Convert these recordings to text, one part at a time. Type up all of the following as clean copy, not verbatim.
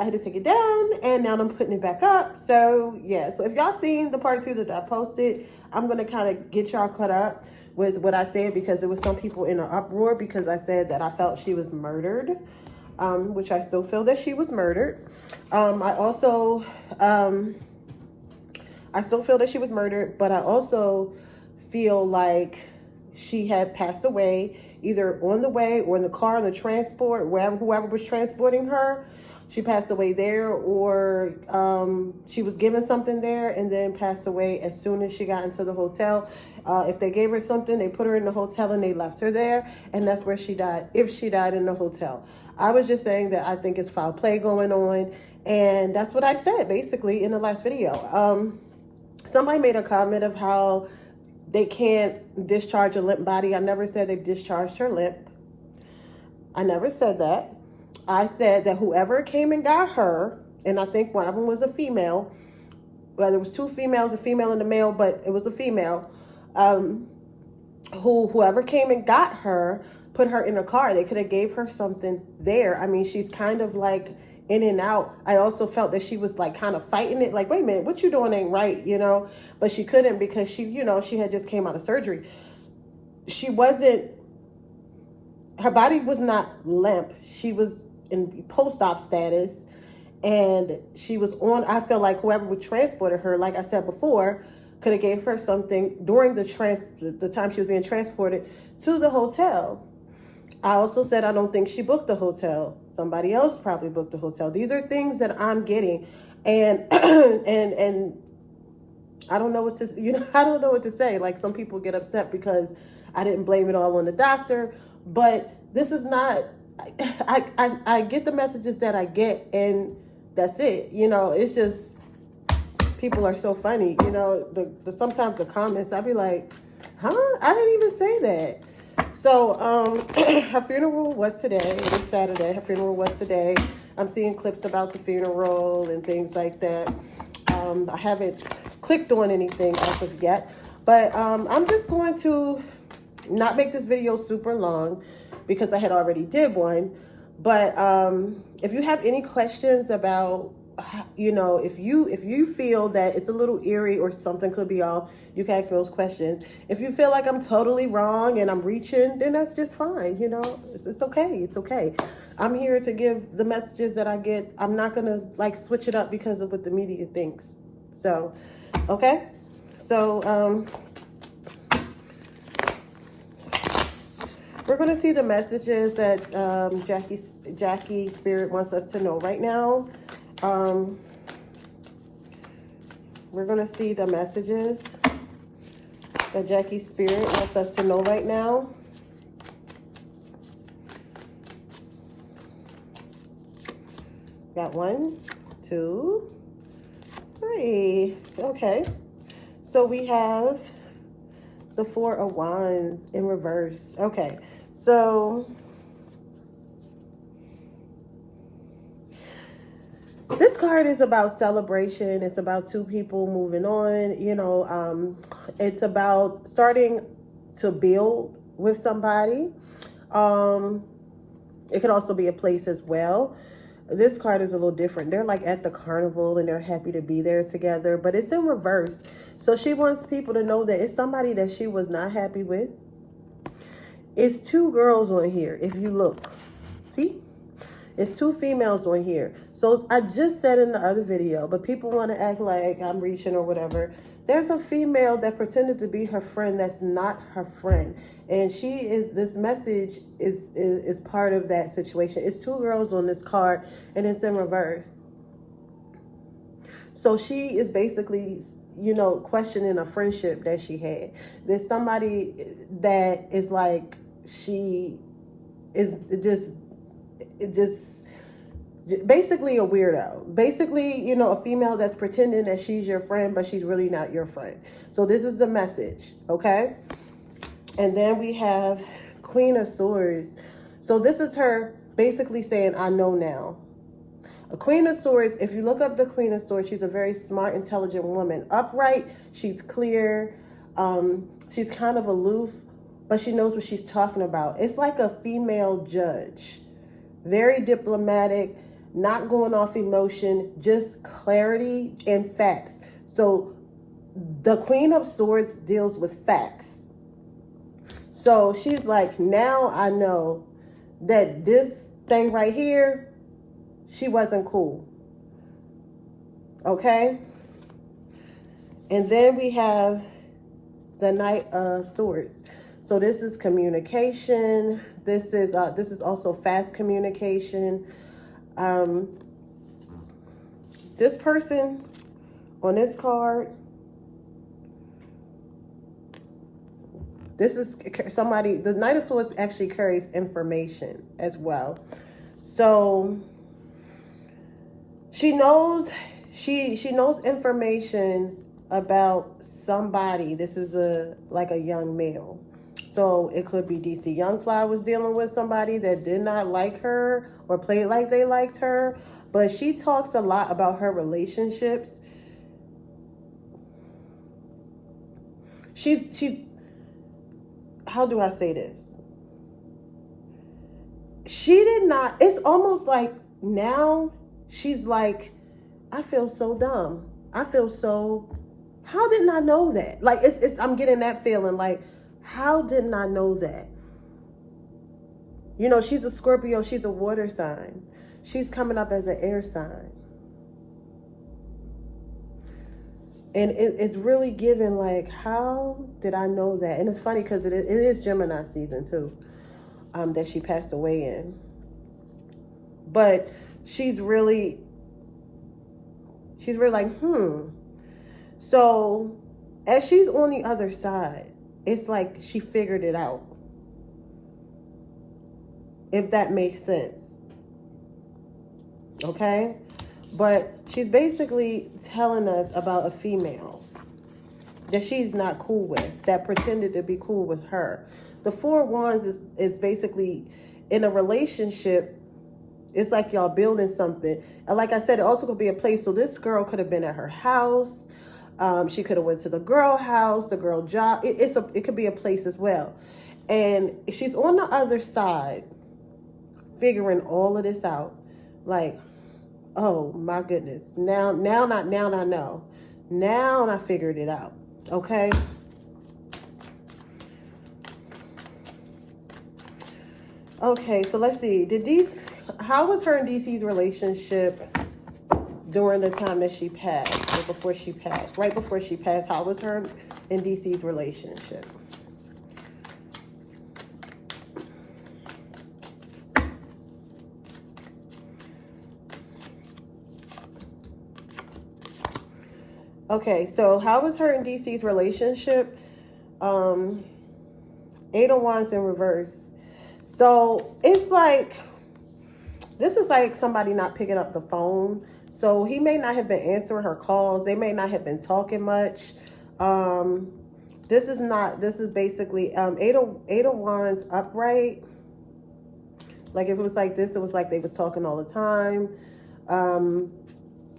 I had to take it down, and now I'm putting it back up. So yeah, so if y'all seen the part 2 that I posted, I'm gonna kind of get y'all caught up with what I said, because there was some people in an uproar because I said that I felt she was murdered, which I still feel that she was murdered. I still feel that she was murdered, but I also feel like she had passed away, either on the way or in the car, in the transport, whoever was transporting her. She passed away there, or she was given something there and then passed away as soon as she got into the hotel. If they gave her something, they put her in the hotel and they left her there, and that's where she died, if she died in the hotel. I was just saying that I think it's foul play going on, and that's what I said basically in the last video. Somebody made a comment of how they can't discharge a limp body. I never said they discharged her limp. I never said that. I said that whoever came and got her, and I think one of them was a female. Well, there was 2 females, a female and a male, but it was a female. Whoever came and got her, put her in a car. They could have gave her something there. I mean, she's kind of like in and out. I also felt that she was like kind of fighting it, like, wait a minute, what you doing ain't right, you know? But she couldn't, because she, you know, she had just came out of surgery. She wasn't, her body was not limp. She was in post-op status, and she was on, I feel like whoever would transported her, like I said before, could have gave her something during the time she was being transported to the hotel. I also said I don't think she booked the hotel. Somebody else probably booked the hotel. These are things that I'm getting, and and I don't know what to, you know, I don't know what to say. Like, some people get upset because I didn't blame it all on the doctor, but this is not. I get the messages that I get, and that's it. You know, it's just people are so funny. You know, the sometimes the comments, I'd be like, huh? I didn't even say that. So her funeral was today. It was Saturday. Her funeral was today. I'm seeing clips about the funeral and things like that. I haven't clicked on anything as of yet, but I'm just going to not make this video super long because I had already did one. But if you have any questions about, you know, if you feel that it's a little eerie or something could be off, you can ask me those questions. If you feel like I'm totally wrong and I'm reaching, then that's just fine. You know, it's okay. It's okay. I'm here to give the messages that I get. I'm not going to like switch it up because of what the media thinks. So, okay. So, we're going to see the messages that Jacky Spirit wants us to know right now. We're going to see the messages that Jacky Spirit wants us to know right now. Got 1, 2, 3. Okay. So we have the 4 of Wands in reverse. Okay. So this card is about celebration. It's about 2 people moving on. You know, it's about starting to build with somebody. It could also be a place as well. This card is a little different. They're like at the carnival and they're happy to be there together, but it's in reverse. So she wants people to know that it's somebody that she was not happy with. It's 2 girls on here. If you look, see? It's 2 females on here. So I just said in the other video, but people want to act like I'm reaching or whatever. There's a female that pretended to be her friend that's not her friend. And this message is part of that situation. It's 2 girls on this card and it's in reverse. So she is basically, you know, questioning a friendship that she had. There's somebody that is like, she is just basically a weirdo. Basically, you know, a female that's pretending that she's your friend, but she's really not your friend. So this is the message, okay? And then we have Queen of Swords. So this is her basically saying, I know now. A Queen of Swords, if you look up the Queen of Swords, she's a very smart, intelligent woman. Upright, she's clear, she's kind of aloof, but she knows what she's talking about. It's like a female judge. Very diplomatic, not going off emotion, just clarity and facts. So the Queen of Swords deals with facts. So she's like, now I know that this thing right here, she wasn't cool. Okay? And then we have the Knight of Swords. So this is communication. This is also fast communication. This person on this card, this is somebody, the Knight of Swords actually carries information as well. So she knows information about somebody. This is like a young male. So it could be DC Youngfly was dealing with somebody that did not like her or played like they liked her. But she talks a lot about her relationships. She's how do I say this? She did not, it's almost like now she's like, I feel so dumb. I feel so, how didn't I know that? Like, I'm getting that feeling like, how didn't I know that? You know, she's a Scorpio. She's a water sign. She's coming up as an air sign. And it's really giving like, how did I know that? And it's funny because it is Gemini season too, that she passed away in. But she's really like, So as she's on the other side, it's like she figured it out. If that makes sense. Okay? But she's basically telling us about a female that she's not cool with, that pretended to be cool with her. The Four of Wands is basically in a relationship. It's like y'all building something. And like I said, it also could be a place. So this girl could have been at her house. She could have went to the girl house, the girl job. It could be a place as well. And she's on the other side figuring all of this out. Like, oh my goodness. Now I know. Now I figured it out. Okay. Okay, so let's see. How was her and DC's relationship during the time that she passed, or before she passed? Right before she passed, how was her and DC's relationship? Okay, so how was her and DC's relationship? 8 of Wands in reverse. So it's like, this is like somebody not picking up the phone. So he may not have been answering her calls. They may not have been talking much. This is basically 8 of Wands upright. Like if it was like this, it was like they was talking all the time,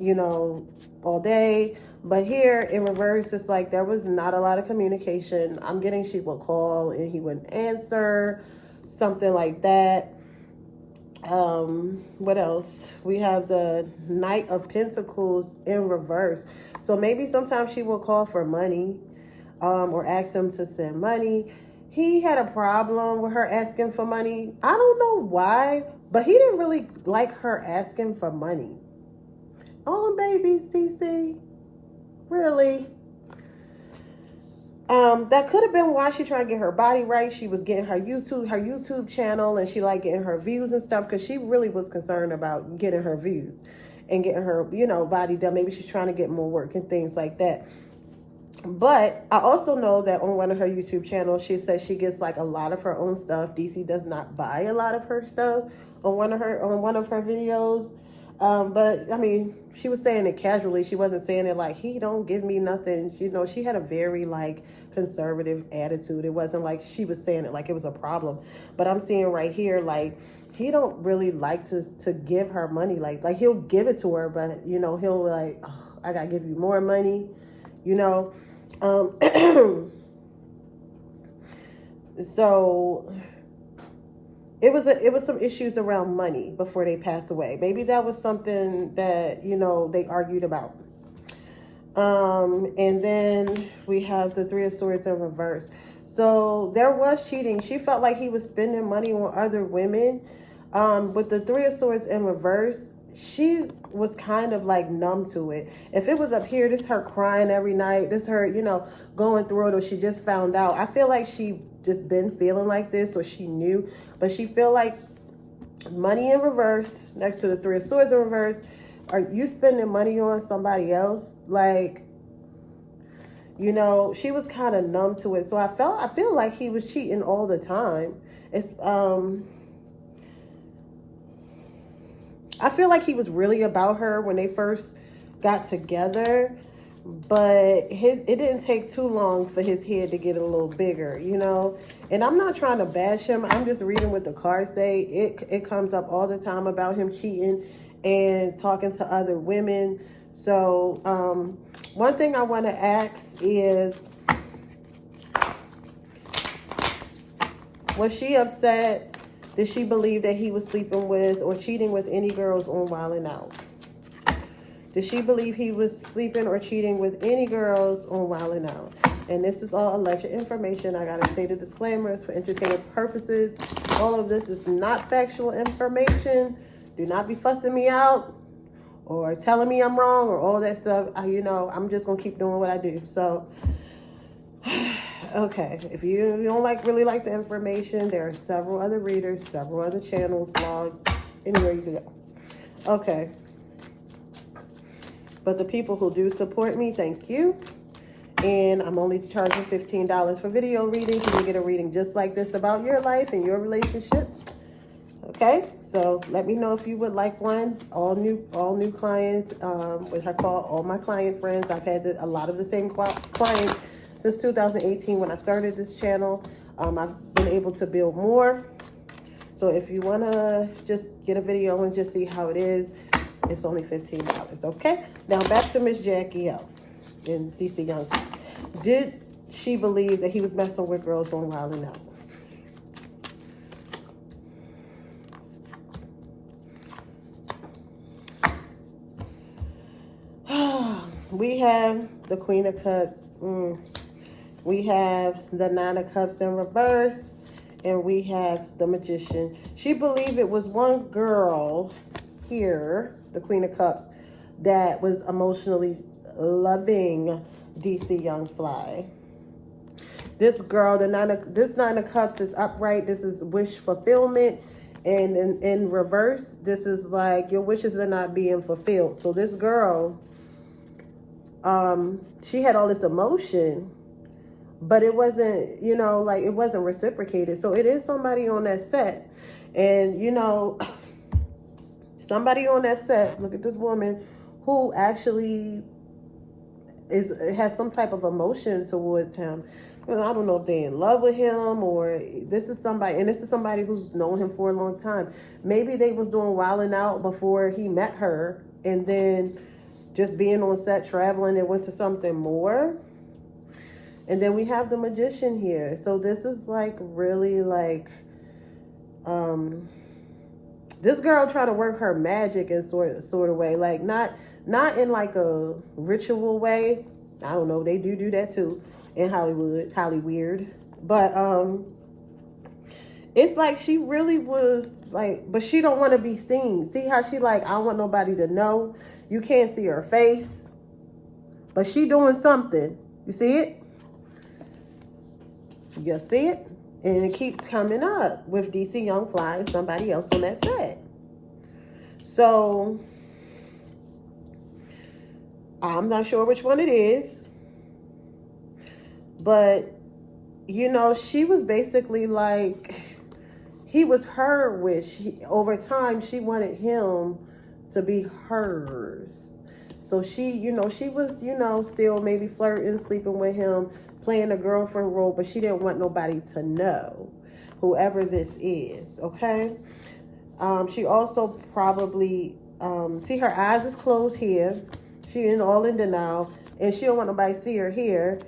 you know, all day. But here in reverse, it's like there was not a lot of communication. I'm getting she would call and he wouldn't answer, something like that. What else? We have the Knight of Pentacles in reverse. So maybe sometimes she will call for money, or ask him to send money. He had a problem with her asking for money. I don't know why, but he didn't really like her asking for money. All them babies, DC. Really? That could have been why she tried to get her body right. She was getting her YouTube channel, and she liked getting her views and stuff, because she really was concerned about getting her views and getting her, body done. Maybe she's trying to get more work and things like that. But I also know that on one of her YouTube channels, she says she gets like a lot of her own stuff. DC does not buy a lot of her stuff on one of her videos. But I mean, she was saying it casually. She wasn't saying it like, he don't give me nothing. She had a very like conservative attitude. It wasn't like she was saying it like it was a problem. But I'm seeing right here, like, he don't really like to give her money. Like he'll give it to her, but he'll like, oh, I gotta give you more money, So it was some issues around money before they passed away. Maybe that was something that, you know, they argued about. And then we have the Three of Swords in reverse. So there was cheating. She felt like he was spending money on other women. With the Three of Swords in reverse, she was kind of like numb to it. If it was up here, this her crying every night, this her, you know, going through it, or she just found out. I feel like she just been feeling like this, or she knew, but she feel like money in reverse next to the Three of Swords in reverse. Are you spending money on somebody else? Like, you know, she was kind of numb to it. So I feel like he was cheating all the time. I feel like he was really about her when they first got together, but it didn't take too long for his head to get a little bigger, you know. And I'm not trying to bash him. I'm just reading what the cards say. It comes up all the time about him cheating and talking to other women. So one thing I want to ask is, was she upset? Did she believe that he was sleeping with or cheating with any girls on Wild 'N Out? Did she believe he was sleeping or cheating with any girls on Wild 'N Out? And this is all alleged information. I gotta say the disclaimers for entertainment purposes. All of this is not factual information. Do not be fussing me out or telling me I'm wrong or all that stuff. You know, I'm just gonna keep doing what I do. So, okay, if you don't really like the information, there are several other readers, several other channels, blogs, anywhere you can go. Okay. But the people who do support me, thank you. And I'm only charging $15 for video readings. You can get a reading just like this about your life and your relationship. Okay, so let me know if you would like one. All new clients, which I call all my client friends. I've had a lot of the same clients since 2018 when I started this channel. I've been able to build more. So if you want to just get a video and just see how it is, it's only $15. Okay, now back to Miss Jacky Oh in DC Young. Did she believe that he was messing with girls on Wild 'N Out? We have the Queen of Cups. We have the Nine of Cups in reverse. And we have the Magician. She believed it was one girl here, the Queen of Cups, that was emotionally loving DC Young Fly. This girl, this Nine of Cups is upright. This is wish fulfillment. And in reverse, this is like your wishes are not being fulfilled. So this girl, she had all this emotion, but it wasn't, you know, like it wasn't reciprocated. So it is somebody on that set. And, you know, somebody on that set, look at this woman who actually has some type of emotion towards him. I don't know if they're in love with him or this is somebody who's known him for a long time. Maybe they was doing Wild 'N Out before he met her, and then just being on set, traveling, and went to something more. And then we have the Magician here. So this is like really like, this girl trying to work her magic in sort of way, like not in like a ritual way. I don't know, they do that too in Hollywood. But it's like she really was like, but she don't want to be seen. See how she like, I don't want nobody to know. You can't see her face, but she doing something. You see it? You see it? And it keeps coming up with DC Young Fly and somebody else on that set. So I'm not sure which one it is. But, you know, she was basically like, he was her wish. Over time, she wanted him to be hers. So she, you know, she was, you know, still maybe flirting, sleeping with him, playing a girlfriend role, but she didn't want nobody to know, whoever this is, okay? She also probably, see her eyes is closed here. She all in denial, and she don't want nobody to see her here.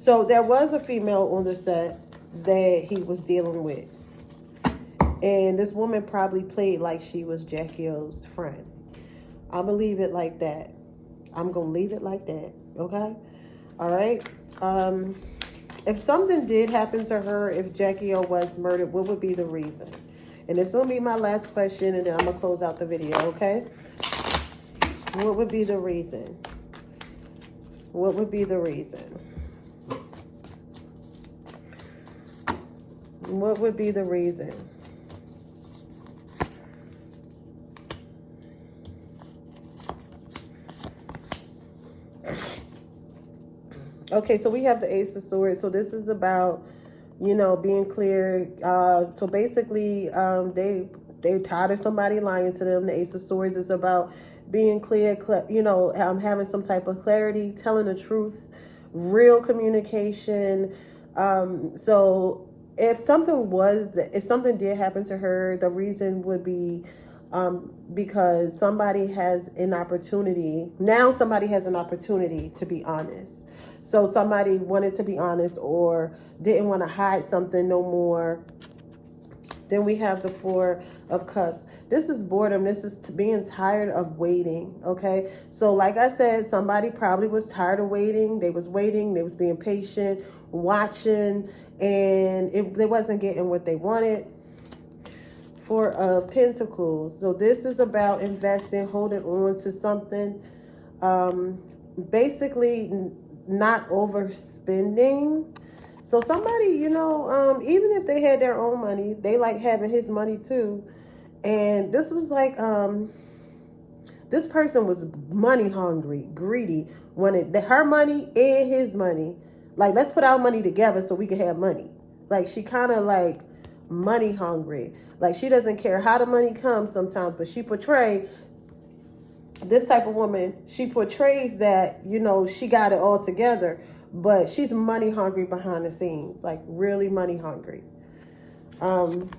So there was a female on the set that he was dealing with. And this woman probably played like she was Jacky Oh's friend. I'm going to leave it like that. I'm going to leave it like that. Okay? All right? If something did happen to her, if Jacky Oh was murdered, what would be the reason? And this will be my last question, and then I'm going to close out the video, okay? What would be the reason? What would be the reason? What would be the reason? Okay, so we have the Ace of Swords. So this is about, you know, being clear. So basically, they tired of somebody lying to them. The Ace of Swords is about being clear, you know, having some type of clarity, telling the truth, real communication. So if something did happen to her, the reason would be because somebody has an opportunity. Now somebody has an opportunity to be honest. So somebody wanted to be honest or didn't want to hide something no more. Then we have the Four of Cups. This is boredom. This is being tired of waiting, okay? So like I said, somebody probably was tired of waiting. They was waiting. They was being patient, watching, and they wasn't getting what they wanted. Four of Pentacles. So this is about investing, holding on to something. Basically not overspending. So somebody, you know, even if they had their own money, they like having his money too. And this was like, this person was money hungry, greedy, wanted her money and his money. Like, let's put our money together so we can have money. Like, she kind of like money hungry. Like, she doesn't care how the money comes sometimes, but she portrays this type of woman. She portrays that, you know, she got it all together, but she's money hungry behind the scenes, like really money hungry. And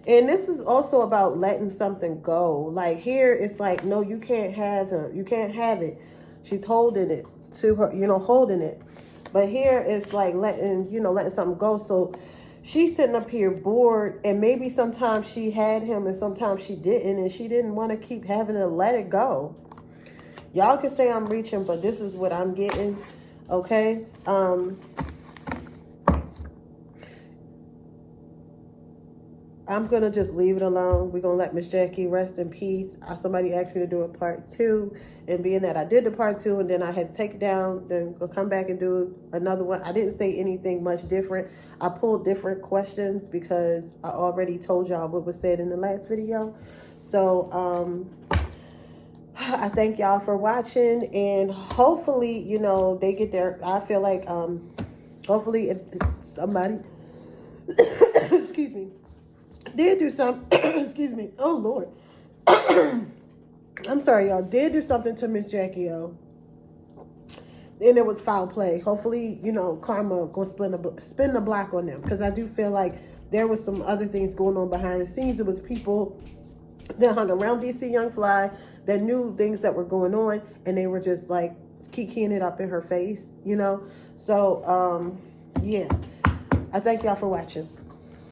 this is also about letting something go. Like here, it's like, no, you can't have him. You can't have it. She's holding it to her, you know, holding it. But here it's like letting something go. So she's sitting up here bored, and maybe sometimes she had him and sometimes she didn't, and she didn't want to keep having to let it go. Y'all can say I'm reaching, but this is what I'm getting, okay? I'm going to just leave it alone. We're going to let Miss Jacky rest in peace. Somebody asked me to do a part 2. And being that I did the part 2 and then I had to take it down, then go come back and do another one. I didn't say anything much different. I pulled different questions because I already told y'all what was said in the last video. So I thank y'all for watching. And hopefully, you know, they get their, I feel like hopefully if somebody, excuse me, did do some, excuse me, oh Lord, I'm sorry y'all, did do something to Miss Jacky Oh, and it was foul play. Hopefully, you know, karma gonna spin the block on them, because I do feel like there was some other things going on behind the scenes. It was people that hung around DC Young Fly that knew things that were going on, and they were just like kikiing it up in her face, you know. So yeah, I thank y'all for watching.